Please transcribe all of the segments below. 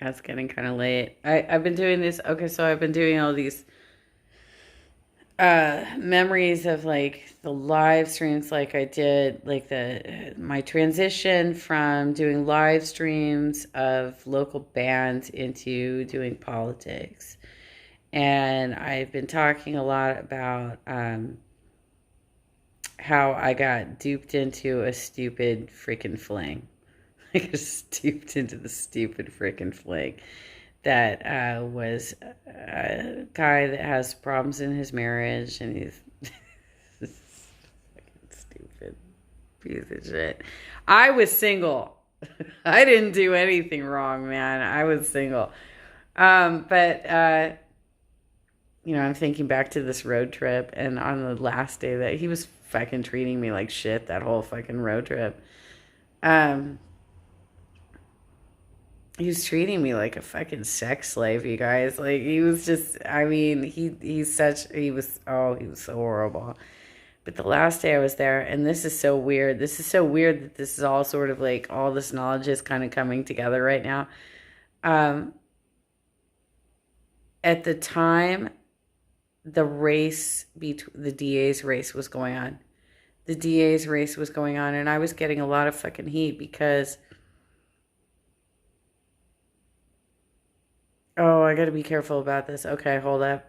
Yeah, it's getting kind of late. I've been doing this. Okay, so I've been doing all these memories of like the live streams like I did like the my transition from doing live streams of local bands into doing politics. And I've been talking a lot about how I got duped into a stupid freaking fling. I got duped into the stupid freaking fling that was a guy that has problems in his marriage, and he's fucking stupid piece of shit. I was single. I didn't do anything wrong, man. I was single. But I'm thinking back to this road trip, and on the last day that he was fucking treating me like shit, that whole fucking road trip. Um, he was treating me like a fucking sex slave, you guys. Like he was just, I mean, he was so horrible. But the last day I was there, and this is so weird. This is so weird that this is all sort of like all this knowledge is kind of coming together right now. Um, at the time, the DA's race was going on. The DA's race was going on, and I was getting a lot of fucking heat because, oh, I gotta be careful about this. Okay, hold up.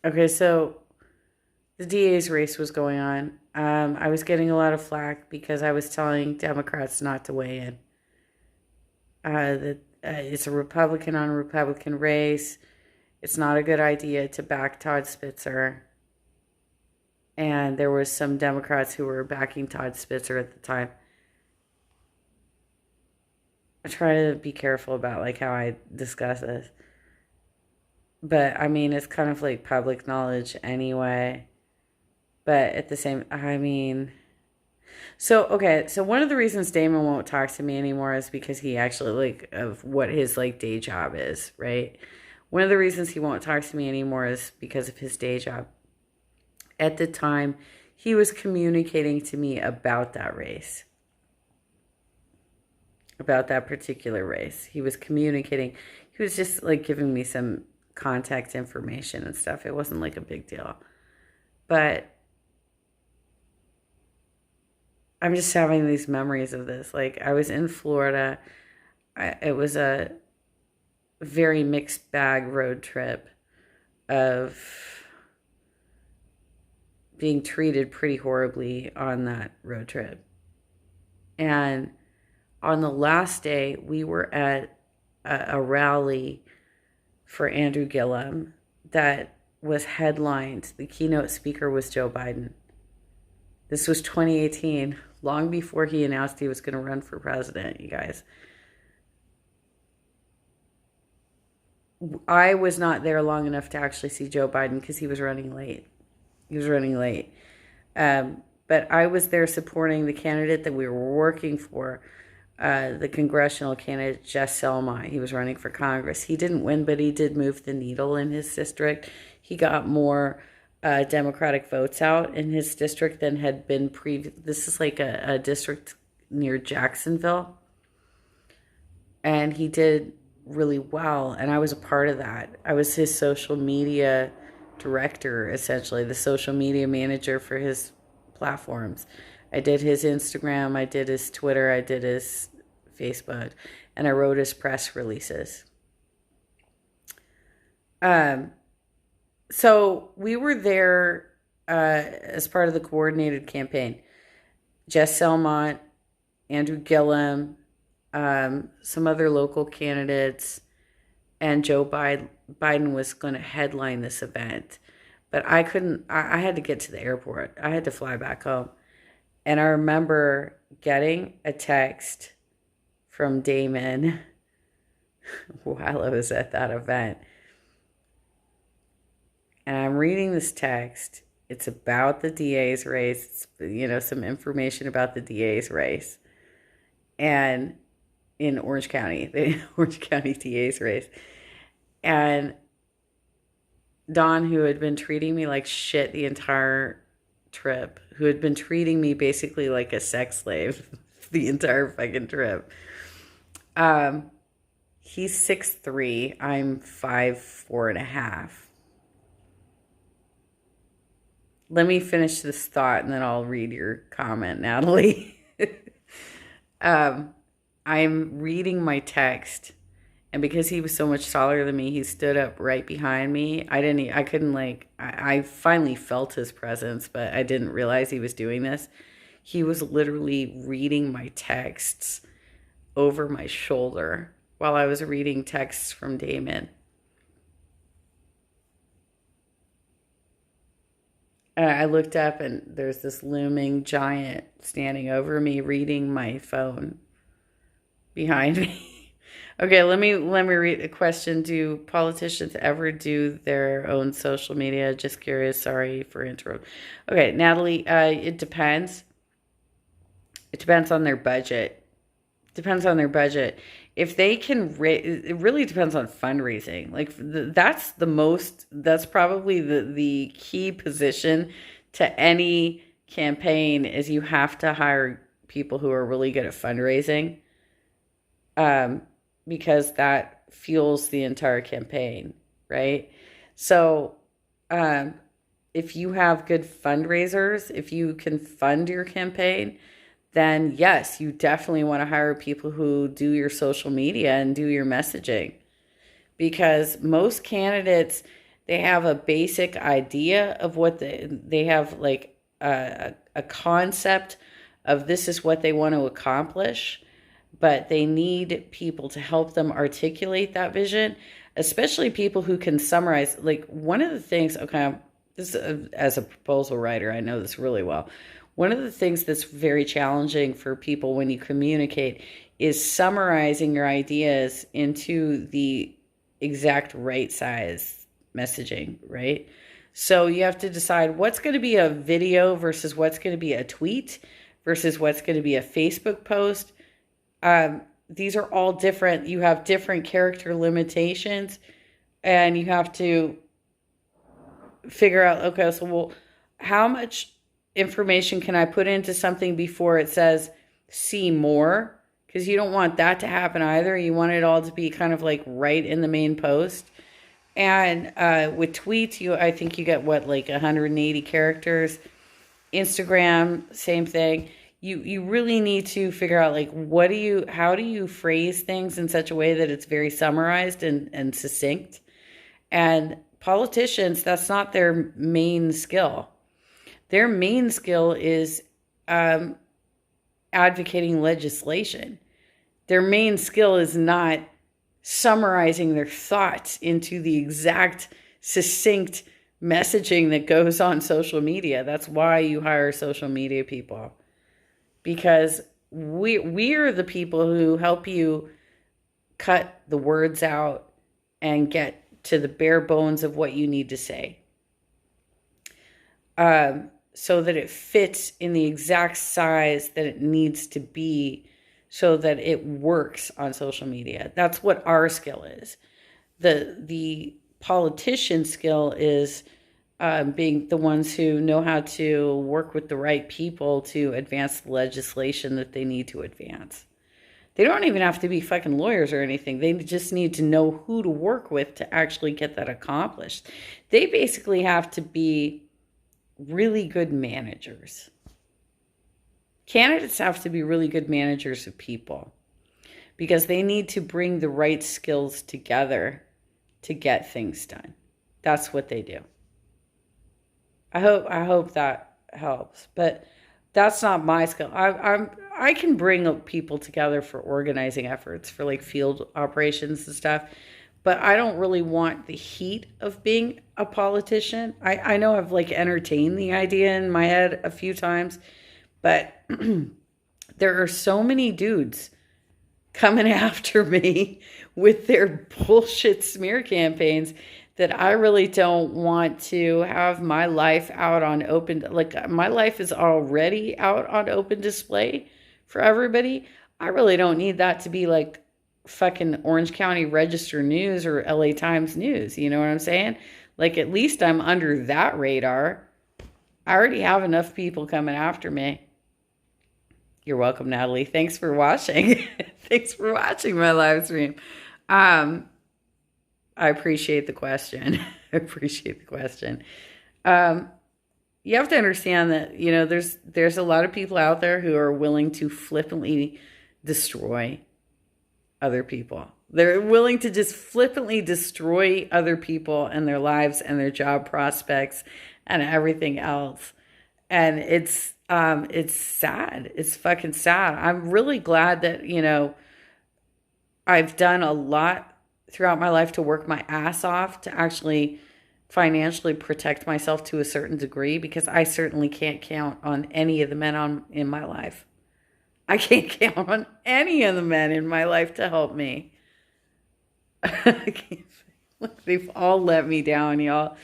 Okay, so the DA's race was going on. I was getting a lot of flack because I was telling Democrats not to weigh in. That it's a Republican on Republican race. It's not a good idea to back Todd Spitzer. And there was some Democrats who were backing Todd Spitzer at the time. I try to be careful about like how I discuss this. But I mean, it's kind of like public knowledge anyway. But at the same, I mean, so okay, so one of the reasons Damon won't talk to me anymore is because he actually like of what his like day job is, right? One of the reasons he won't talk to me anymore is because of his day job. At the time, he was communicating to me about that race, about that particular race. He was communicating. He was just like giving me some contact information and stuff. It wasn't like a big deal. But I'm just having these memories of this. Like I was in Florida. It was a very mixed bag road trip of being treated pretty horribly on that road trip. And on the last day, we were at a rally for Andrew Gillum that was headlined. The keynote speaker was Joe Biden. This was 2018, long before he announced he was going to run for president, you guys. I was not there long enough to actually see Joe Biden because he was running late. He was running late. But I was there supporting the candidate that we were working for, the congressional candidate, Jess Selma. He was running for Congress. He didn't win, but he did move the needle in his district. He got more Democratic votes out in his district than had been previous. This is like a district near Jacksonville. And he did really well. And I was a part of that. I was his social media director, essentially, the social media manager for his platforms. I did his Instagram, I did his Twitter, I did his Facebook, and I wrote his press releases. Um, so we were there as part of the coordinated campaign. Jess Selmont, Andrew Gillum, some other local candidates, and Joe Biden was going to headline this event. But I couldn't, I had to get to the airport. I had to fly back home. And I remember getting a text from Damon while I was at that event. And I'm reading this text. It's about the DA's race. It's, some information about the DA's race. And in Orange County, the Orange County DA's race. And Don, who had been treating me like shit the entire trip, who had been treating me basically like a sex slave the entire fucking trip. Um, he's 6'3". I'm 5'4.5". Let me finish this thought and then I'll read your comment, Natalie. um, I'm reading my text, and because he was so much taller than me, he stood up right behind me. I couldn't I finally felt his presence, but I didn't realize he was doing this. He was literally reading my texts over my shoulder while I was reading texts from Damon. I looked up and there's this looming giant standing over me reading my phone behind me. Okay, let me read a question. Do politicians ever do their own social media? Just curious. Sorry for interrupting. Okay, Natalie, it depends. It depends on their budget. Depends on their budget. If they can, it really depends on fundraising. Like that's probably the key position to any campaign is you have to hire people who are really good at fundraising, because that fuels the entire campaign, right? So, if you have good fundraisers, if you can fund your campaign, then yes, you definitely want to hire people who do your social media and do your messaging. Because most candidates, they have a basic idea of what they have, like a concept of this is what they want to accomplish, but they need people to help them articulate that vision, especially people who can summarize. Like one of the things, okay, this as a proposal writer, I know this really well. One of the things that's very challenging for people when you communicate is summarizing your ideas into the exact right size messaging, right? So you have to decide what's going to be a video versus what's going to be a tweet versus what's going to be a Facebook post. These are all different. You have different character limitations, and you have to figure out, okay, so well, how much information can I put into something before it says see more? Because you don't want that to happen either. You want it all to be kind of like right in the main post. And with tweets, I think you get like 180 characters. Instagram, same thing. You really need to figure out like how do you phrase things in such a way that it's very summarized and succinct. And politicians, that's not their main skill. Their main skill is advocating legislation. Their main skill is not summarizing their thoughts into the exact succinct messaging that goes on social media. That's why you hire social media people, because we're the people who help you cut the words out and get to the bare bones of what you need to say, so that it fits in the exact size that it needs to be, so that it works on social media. That's what our skill is. The politician skill is being the ones who know how to work with the right people to advance the legislation that they need to advance. They don't even have to be fucking lawyers or anything. They just need to know who to work with to actually get that accomplished. They basically have to be really good managers. Candidates have to be really good managers of people, because they need to bring the right skills together to get things done. That's what they do. I hope that helps, but that's not my skill. I can bring people together for organizing efforts, for like field operations and stuff, but I don't really want the heat of being a politician. I know I've like entertained the idea in my head a few times, but there are so many dudes coming after me with their bullshit smear campaigns that I really don't want to have my life out on open. Like my life is already out on open display for everybody. I really don't need that to be like fucking Orange County Register News or LA Times News. You know what I'm saying? Like at least I'm under that radar. I already have enough people coming after me. You're welcome, Natalie. Thanks for watching. Thanks for watching my live stream. I appreciate the question. I appreciate the question. You have to understand that, there's a lot of people out there who are willing to flippantly destroy other people. They're willing to just flippantly destroy other people and their lives and their job prospects and everything else. And it's sad. It's fucking sad. I'm really glad that, I've done a lot throughout my life to work my ass off to actually financially protect myself to a certain degree, because I certainly can't count on any of the men in my life. I can't count on any of the men in my life to help me. They've all let me down, y'all.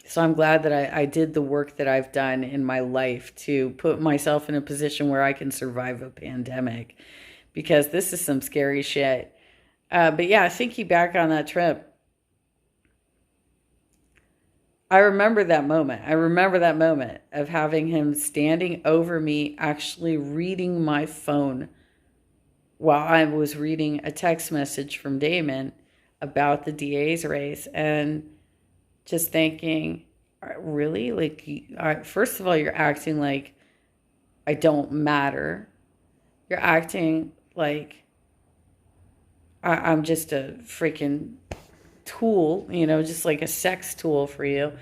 So I'm glad that I did the work that I've done in my life to put myself in a position where I can survive a pandemic, because this is some scary shit. But yeah, thinking back on that trip, I remember that moment. I remember that moment of having him standing over me, actually reading my phone while I was reading a text message from Damon about the DA's race, and just thinking, really? Like, first of all, you're acting like I don't matter. You're acting like I'm just a freaking tool, just like a sex tool for you.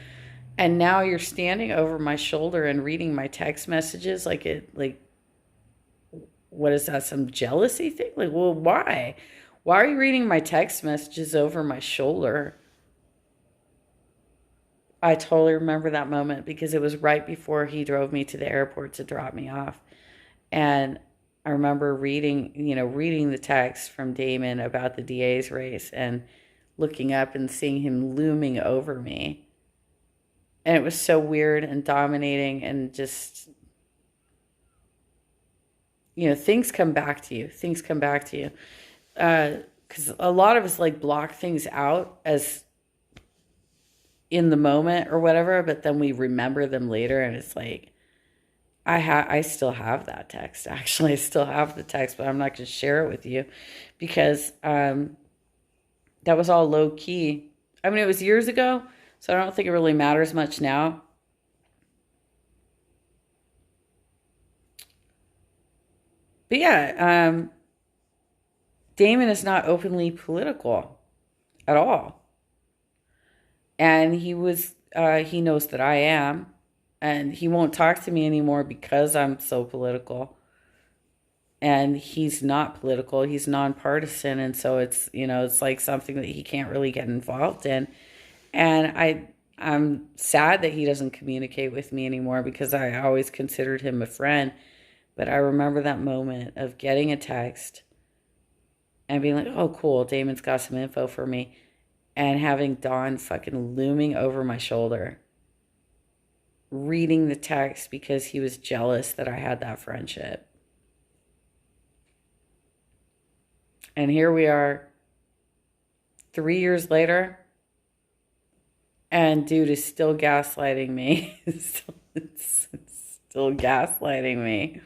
And now you're standing over my shoulder and reading my text messages like what is that, some jealousy thing? Like, well, why? Why are you reading my text messages over my shoulder? I totally remember that moment because it was right before he drove me to the airport to drop me off. And I remember reading the text from Damon about the DA's race and looking up and seeing him looming over me. And it was so weird and dominating, and just, things come back to you. Things come back to you. Because a lot of us block things out as in the moment or whatever, but then we remember them later, and it's like, I still have that text. Actually, I still have the text, but I'm not going to share it with you because that was all low key. I mean, it was years ago, so I don't think it really matters much now. But yeah, Damon is not openly political at all. And he knows that I am. And he won't talk to me anymore because I'm so political. And he's not political. He's nonpartisan. And so it's, it's like something that he can't really get involved in. And I'm sad that he doesn't communicate with me anymore because I always considered him a friend. But I remember that moment of getting a text and being like, oh, cool, Damon's got some info for me. And having Dawn fucking looming over my shoulder, reading the text because he was jealous that I had that friendship. And here we are 3 years later, and dude is still gaslighting me. It's still gaslighting me.